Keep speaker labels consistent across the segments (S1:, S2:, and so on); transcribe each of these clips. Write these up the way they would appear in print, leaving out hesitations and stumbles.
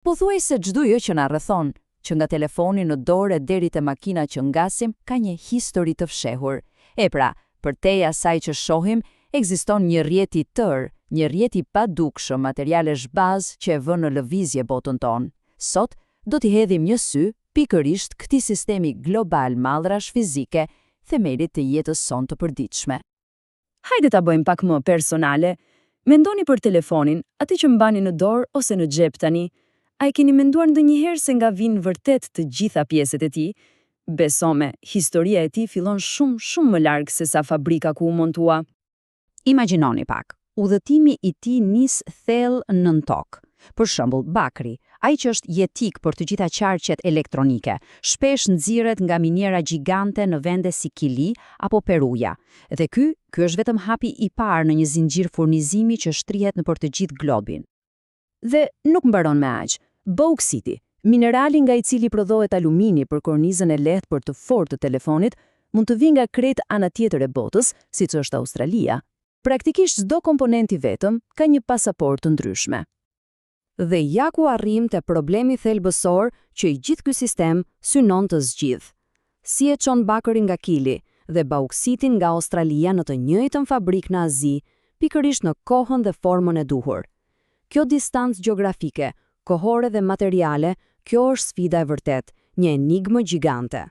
S1: Pothuajse çdo gjë që na rrethon, që nga telefoni në dorë deri te makina që ngasim, ka një histori të fshehur. E pra, përtej asaj që shohim, ekziston një rrjet i tërë, një rrjet i padukshëm materialesh bazë që e vën në lëvizje botën tonë. Sot do t'i hedhim një sy pikërisht këtij sistemi global mallrash fizike, themelit të jetës sonë të përditshme.
S2: Hajde ta bëjmë pak më personale. Mendoni për telefonin, atë që mbani në dorë ose në xhep tani. A e keni menduar ndonjëherë se nga vinë vërtet të gjitha pjesët e tij? Besome, historia e tij fillon shumë më larg se sa fabrika ku u montua.
S1: Imagjinoni pak, udhëtimi i tij nis thellë nën tokë. Për shembull, bakri, ai që është jetik për të gjitha qarqet elektronike, shpesh nxirret nga miniera gjigante në vende si Kili apo Peruja. Dhe ky është vetëm hapi i parë në një zinxhir furnizimi që shtrihet nëpër të gjithë globin.
S2: Dhe nuk mbaron me aq. Bauxiti, minerali nga i cili prodhohet alumini për kornizën e lehtë për të fortë të telefonit, mund të vijë nga krejt ana tjetër e botës, siç është Australia. Praktikisht çdo komponent i vetëm ka një pasaportë të ndryshme.
S1: Dhe ja ku arrim te problemi thelbësor që i gjithë ky sistem synon të zgjidh. Si e çon bakërin nga Kili dhe bauksitin nga Australia në të njëjtën fabrikë në Azi, pikërisht në kohën dhe formën e duhur. Kjo distancë gjeografike, kohore dhe materiale, kjo është sfida e vërtet, një enigmë gjigante.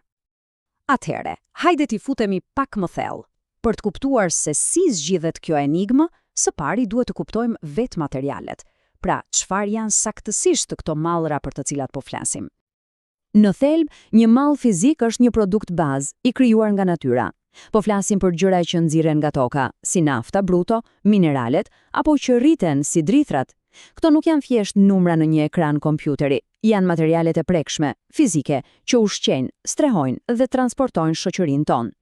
S1: Atëhere, hajde t'i futemi pak më thellë. Për të kuptuar se si zgjidhet kjo enigmë, së pari duhet të kuptojmë vetë materialet. Pra, çfarë janë saktësisht këto mallra për të cilat po flasim? Në thelb, një mall fizik është një produkt bazë i krijuar nga natyra. Po flasim për gjëra që nxirren nga toka, si nafta bruto, mineralet, apo që rriten si drithrat. Këto nuk janë thjesht numra në një ekran kompjuteri, janë materialet e prekshme, fizike, që ushqejnë, strehojnë dhe transportojnë shoqërinë tonë.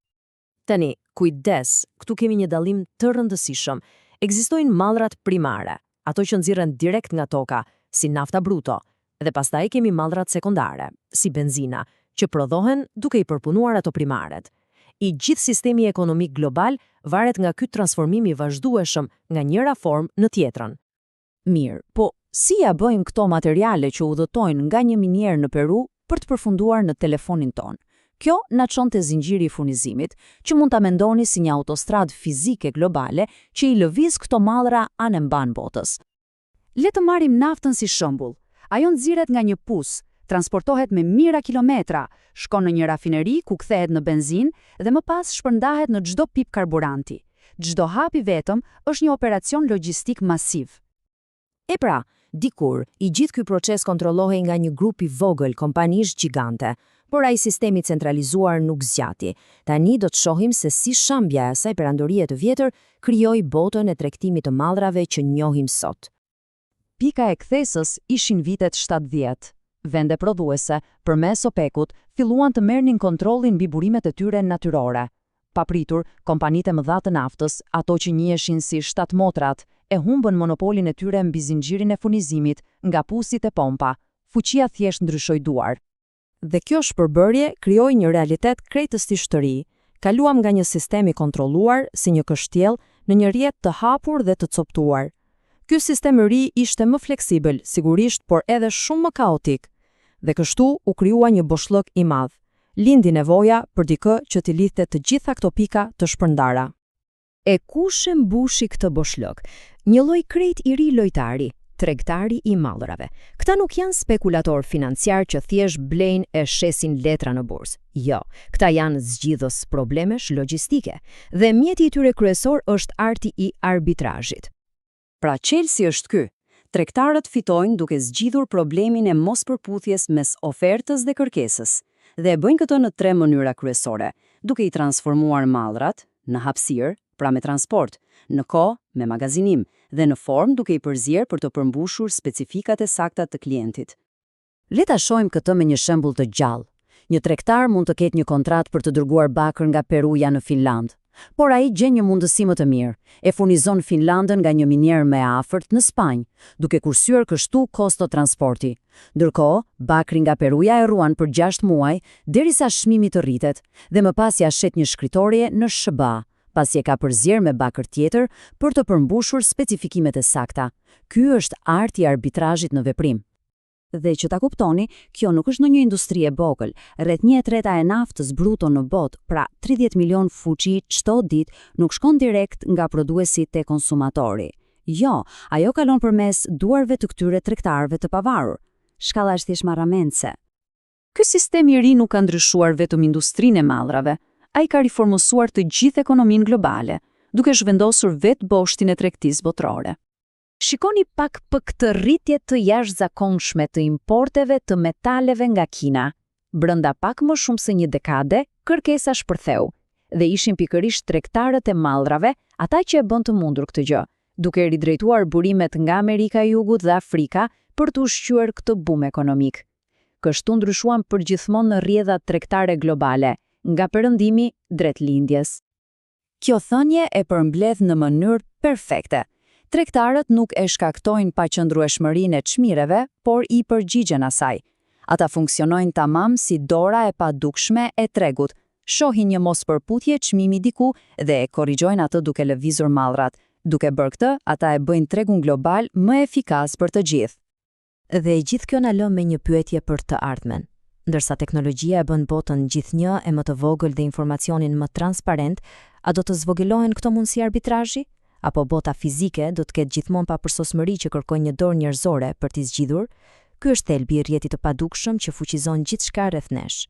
S2: Tani, kujdes, këtu kemi një dallim të rëndësishëm. Ekzistojnë mallrat primare, ato që nxirren direkt nga toka, si nafta bruto, dhe pastaj kemi mallrat sekondare, si benzina, që prodhohen duke i përpunuar ato primaret. I gjithë sistemi ekonomik global varet nga ky transformim i vazhdueshëm nga njëra formë në tjetrën.
S1: Mirë, po si ja bëjmë këto materiale që udhëtojnë nga një minierë në Peru për të përfunduar në telefonin tonë? Kjo na çon te zinxhiri i furnizimit, që mund ta mendoni si një autostradë fizike globale që i lëviz këto mallra anë mban botës. Le të marrim naftën si shembull. Ajo nxirret nga një pus, transportohet me mijëra kilometra, shkon në një rafineri ku kthehet në benzinë dhe më pas shpërndahet në çdo pip karburanti. Çdo hap i vetëm është një operacion logjistik masiv.
S2: E pra, dikur, i gjithë ky proces kontrollohej nga një grup i vogël kompanish gjigante, por ai sistemi centralizuar nuk zgjati. Tani do të shohim se si shambja e asaj perandorie të vjetër krijoi botën e tregtimit të mallrave që njohim sot.
S1: Pika e kthesës ishin vitet 70. Vende prodhuese, përmes OPEC-ut, filluan të merrnin kontrollin mbi burimet e tyre natyrore. Papritur, kompanitë e mëdha të naftës, ato që njiheshin si shtatmotrat, e humbën monopolin e tyre mbi zinxhirin e furnizimit, nga pusit e pompa. Fuqia thjesht ndryshoi duar. Dhe kjo shpërbërje krijoi një realitet krejtësisht të ri. Kaluam nga një sistem i kontrolluar si një kështjell në një rrjet të hapur dhe të coptuar. Ky sistem i ri ishte më fleksibël, sigurisht, por edhe shumë më kaotik. Dhe kështu u krijua një boshllëk i madh. Lindi nevoja për dikë që t'i lidhte të gjitha këto pika të shpërndara. E kush e mbushi këtë boshllëk? Një lloj krejt i ri lojtari, tregtari i mallrave. Këta nuk janë spekulator financiar që thjesht blejnë e shesin letra në bursë. Jo, këta janë zgjidhës problemesh logjistike dhe mjeti i tyre kryesor është arti i arbitrazhit. Pra çelësi është ky. Tregtarët fitojnë duke zgjidhur problemin e mospërputhjes mes ofertës dhe kërkesës. Dhe e bëjnë këtë në 3 mënyra kryesore, duke i transformuar mallrat në hapësirë, pra me transport, në kohë me magazinim dhe në formë duke i përzier për të përmbushur specifikat e sakta të klientit. Le ta shohim këtë me një shembull të gjallë. Një tregtar mund të ketë një kontratë për të dërguar bakër nga Peruja në Finland, por ai gjen një mundësi më të mirë. E furnizon Finlandën nga një minierë më e afërt në Spanjë, duke kursyer kështu kosto transporti. Ndërkohë, bakri nga Peruja e ruan për 6 muaj derisa çmimi të rritet dhe më pas ia shet një shkritorje në SBA, pasi e ka përzier me bakër tjetër për të përmbushur specifikimet e sakta. Ky është arti i arbitrazhit në veprim.
S3: Dhe që ta kuptoni, kjo nuk është ndonjë industri e vogël. Rreth 1/3 e naftës bruto në botë, pra 30 milion fuqi çdo ditë, nuk shkon direkt nga prodhuesi te konsumatori. Jo, ajo kalon përmes duarve të këtyre tregtarëve të pavarur. Shkalla është thjesht marramendse.
S1: Ky sistem i ri nuk ka ndryshuar vetëm industrinë e mallrave, ai ka riformuar të gjithë ekonominë globale, duke zhvendosur vetë boshtin e tregtisë botërore.
S2: Shikoni pak për këtë rritje të jashtëzakonshme të importeve të metaleve nga Kina. Brenda pak më shumë se një dekade, kërkesa shpërtheu, dhe ishin pikërisht tregtarët e mallrave ata që e bën të mundur këtë gjë, duke ridrejtuar burimet nga Amerika e Jugut dhe Afrika për të ushqyer këtë bum ekonomik. Kështu ndryshuan përgjithmonë në rrjedhat tregtare globale, nga perëndimi drejt lindjes.
S1: Kjo thënie e përmbledh në mënyrë perfekte. Tregtarët nuk e shkaktojnë paqëndrueshmërinë e çmireve, por i përgjigjen asaj. Ata funksionojnë tamam si dora e padukshme e tregut, shohin një mospërputje çmimi diku dhe e korrigjojnë atë duke lëvizur mallrat. Duke bërë këtë, ata e bëjnë tregun global më efikas për të gjithë.
S2: Dhe gjithë kjo na lë me një pyetje për të ardhmen. Ndërsa teknologjia e bën botën gjithnjë e më të vogël dhe informacionin më transparent, a do të zvogëlohen këto mundësi arbitrazhi? Apo bota fizike do të ketë gjithmonë papërsosmëri që kërkojnë një dorë njerëzore për t'i zgjidhur? Ky është thelbi i rrjetit të padukshëm që fuqizon gjithçka rreth nesh.